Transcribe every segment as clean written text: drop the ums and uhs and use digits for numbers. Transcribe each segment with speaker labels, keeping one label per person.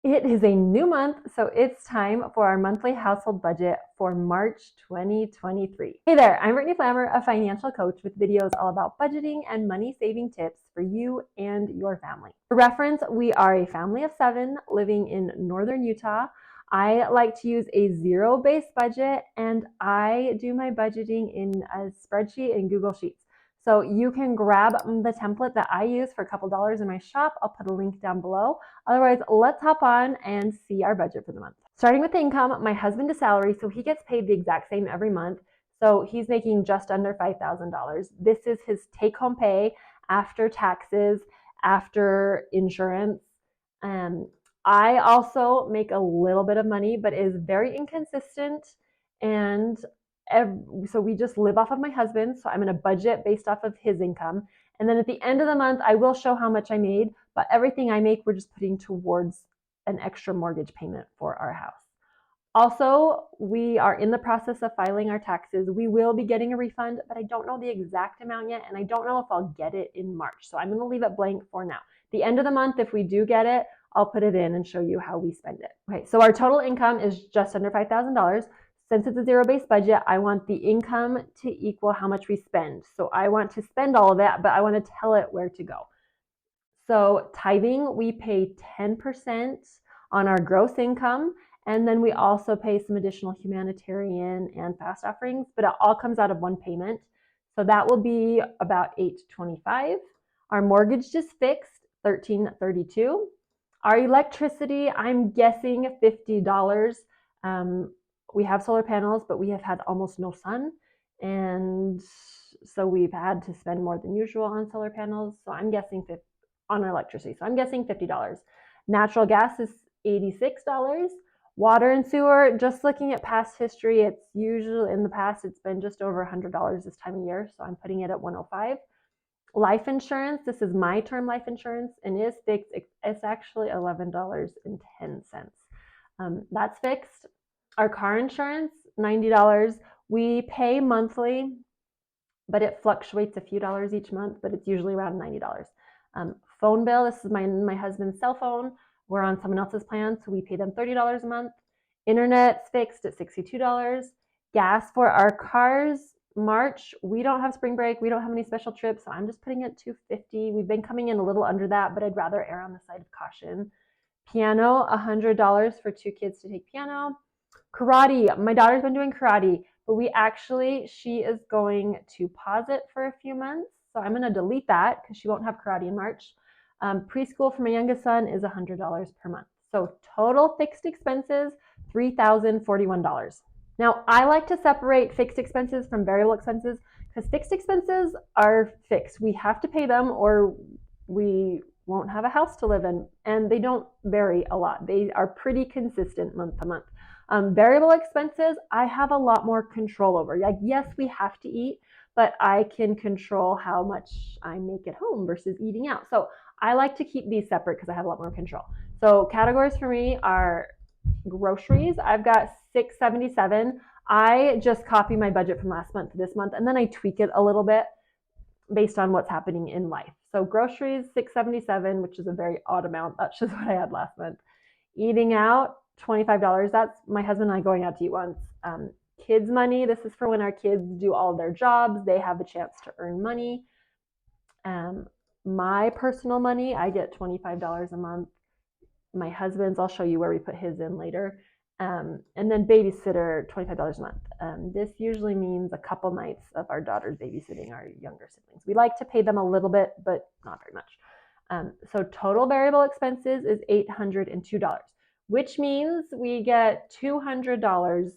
Speaker 1: It is a new month, so it's time for our monthly household budget for March 2023. Hey there, I'm Brittany Flammer, a financial coach with videos all about budgeting and money saving tips for you and your family. For reference, we are a family of 7 living in northern Utah. I like to use a zero-based budget, and I do my budgeting in a spreadsheet in Google Sheets. So you can grab the template that I use for a couple dollars in my shop. I'll put a link down below. Otherwise, let's hop on and see our budget for the month. Starting with the income, my husband is salary, so he gets paid the exact same every month. So he's making just under $5,000. This is his take-home pay after taxes, after insurance. I also make a little bit of money, but it is very inconsistent, and so we just live off of my husband. So I'm in a budget based off of his income. And then at the end of the month, I will show how much I made, but everything I make, we're just putting towards an extra mortgage payment for our house. Also, we are in the process of filing our taxes. We will be getting a refund, but I don't know the exact amount yet, and I don't know if I'll get it in March. So I'm going to leave it blank for now. The end of the month, if we do get it, I'll put it in and show you how we spend it. Okay, so our total income is just under $5,000. Since it's a zero-based budget, I want the income to equal how much we spend. So I want to spend all of it, but I want to tell it where to go. So tithing, we pay 10% on our gross income, and then we also pay some additional humanitarian and fast offerings, but it all comes out of one payment. So that will be about $825. Our mortgage is fixed, $1332. Our electricity, I'm guessing $50. We have solar panels, but we have had almost no sun, and so we've had to spend more than usual on solar panels. So I'm guessing on our electricity. So I'm guessing $50. Natural gas is $86. Water and sewer, just looking at past history, it's usually in the past it's been just over $100 this time of year. So I'm putting it at $105. Life insurance, this is my term life insurance, and it is fixed. It's actually $11.10. That's fixed. Our car insurance, $90. We pay monthly, but it fluctuates a few dollars each month, but it's usually around $90. Phone bill, this is my husband's cell phone. We're on someone else's plan, so we pay them $30 a month. Internet's fixed at $62. Gas for our cars, March, we don't have spring break. We don't have any special trips, so I'm just putting it $250. We've been coming in a little under that, but I'd rather err on the side of caution. Piano, $100 for 2 kids to take piano. Karate, my daughter's been doing karate, but she is going to pause it for a few months. So I'm going to delete that because she won't have karate in March. Preschool for my youngest son is $100 per month. So total fixed expenses, $3,041. Now, I like to separate fixed expenses from variable expenses because fixed expenses are fixed. We have to pay them or we won't have a house to live in, and they don't vary a lot. They are pretty consistent month to month. Variable expenses, I have a lot more control over. Like, yes, we have to eat, but I can control how much I make at home versus eating out. So I like to keep these separate because I have a lot more control. So categories for me are groceries. I've got $677. I just copy my budget from last month to this month, and then I tweak it a little bit based on what's happening in life. So groceries, $677, which is a very odd amount. That's just what I had last month. Eating out, $25. That's my husband and I going out to eat once. Kids money, this is for when our kids do all their jobs. They have a chance to earn money. My personal money, I get $25 a month. My husband's, I'll show you where we put his in later. And then babysitter, $25 a month. This usually means a couple nights of our daughters babysitting our younger siblings. We like to pay them a little bit, but not very much. So total variable expenses is $802, which means we get $200.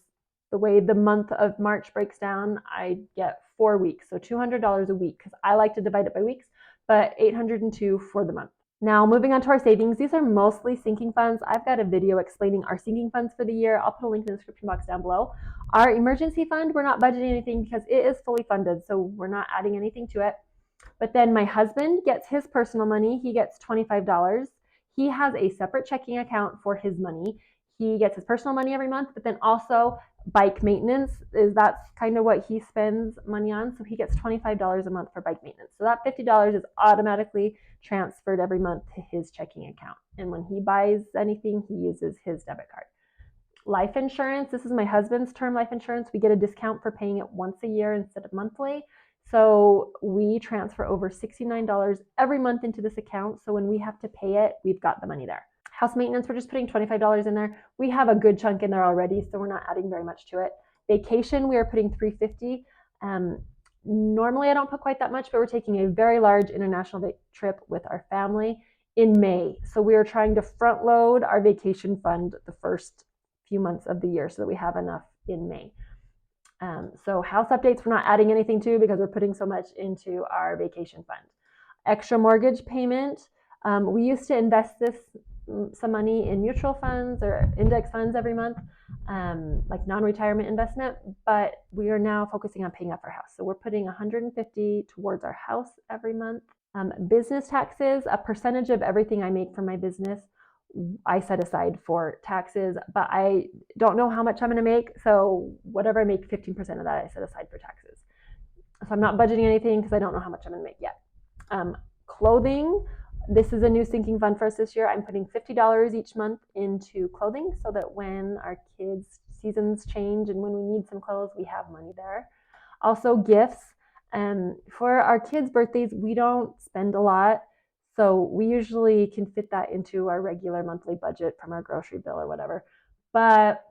Speaker 1: The way the month of March breaks down, I get 4 weeks, so $200 a week because I like to divide it by weeks, but $802 for the month. Now, moving on to our savings, these are mostly sinking funds. I've got a video explaining our sinking funds for the year. I'll put a link in the description box down below. Our emergency fund, we're not budgeting anything because it is fully funded, so we're not adding anything to it. But then my husband gets his personal money. He gets $25. He has a separate checking account for his money. he gets his personal money every month, but then also bike maintenance that's kind of what he spends money on. So he gets $25 a month for bike maintenance. So that $50 is automatically transferred every month to his checking account. And when he buys anything, he uses his debit card. Life insurance, this is my husband's term life insurance. We get a discount for paying it once a year instead of monthly. So we transfer over $69 every month into this account. So when we have to pay it, we've got the money there. House maintenance, we're just putting $25 in there. We have a good chunk in there already, so we're not adding very much to it. Vacation, we are putting $350. Normally I don't put quite that much, but we're taking a very large international trip with our family in May. So we are trying to front load our vacation fund the first few months of the year so that we have enough in May. So house updates, we're not adding anything to because we're putting so much into our vacation fund. Extra mortgage payment, we used to invest some money in mutual funds or index funds every month, like non-retirement investment, but we are now focusing on paying off our house. So we're putting $150 towards our house every month. Business taxes, a percentage of everything I make from my business, I set aside for taxes, but I don't know how much I'm going to make. So whatever I make, 15% of that I set aside for taxes. So I'm not budgeting anything because I don't know how much I'm going to make yet. Clothing, this is a new sinking fund for us this year. I'm putting $50 each month into clothing so that when our kids' seasons change and when we need some clothes, we have money there. Also gifts. For our kids' birthdays, we don't spend a lot. So we usually can fit that into our regular monthly budget from our grocery bill or whatever. But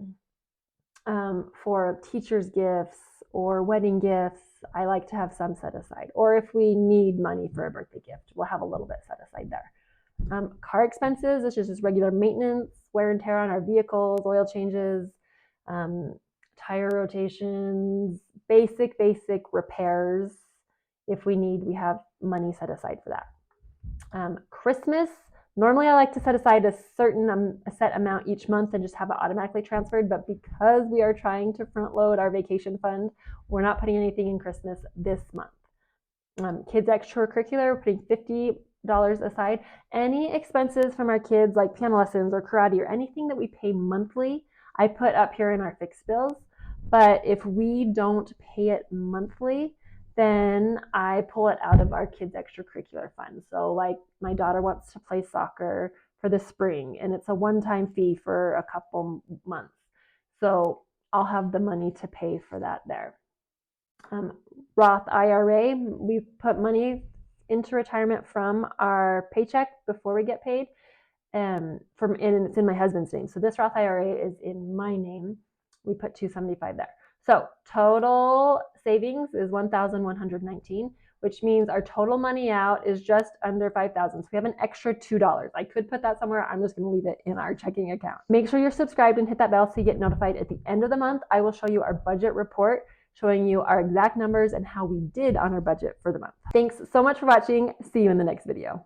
Speaker 1: for teachers' gifts or wedding gifts, I like to have some set aside. Or if we need money for a birthday gift, we'll have a little bit set aside there. Car expenses, which is just regular maintenance, wear and tear on our vehicles, oil changes, tire rotations, basic repairs. If we need, we have money set aside for that. Christmas, normally I like to set aside a set amount each month and just have it automatically transferred, but because we are trying to front load our vacation fund, we're not putting anything in Christmas this month. Kids extracurricular, we're putting $50 aside. Any expenses from our kids like piano lessons or karate or anything that we pay monthly, I put up here in our fixed bills. But if we don't pay it monthly, then I pull it out of our kids' extracurricular fund. So like my daughter wants to play soccer for the spring and it's a one-time fee for a couple months. So I'll have the money to pay for that there. Roth IRA, we put money into retirement from our paycheck before we get paid. And it's in my husband's name. So this Roth IRA is in my name. We put $275 there. So total savings is $1,119, which means our total money out is just under $5,000. So we have an extra $2. I could put that somewhere. I'm just going to leave it in our checking account. Make sure you're subscribed and hit that bell so you get notified at the end of the month. I will show you our budget report, showing you our exact numbers and how we did on our budget for the month. Thanks so much for watching. See you in the next video.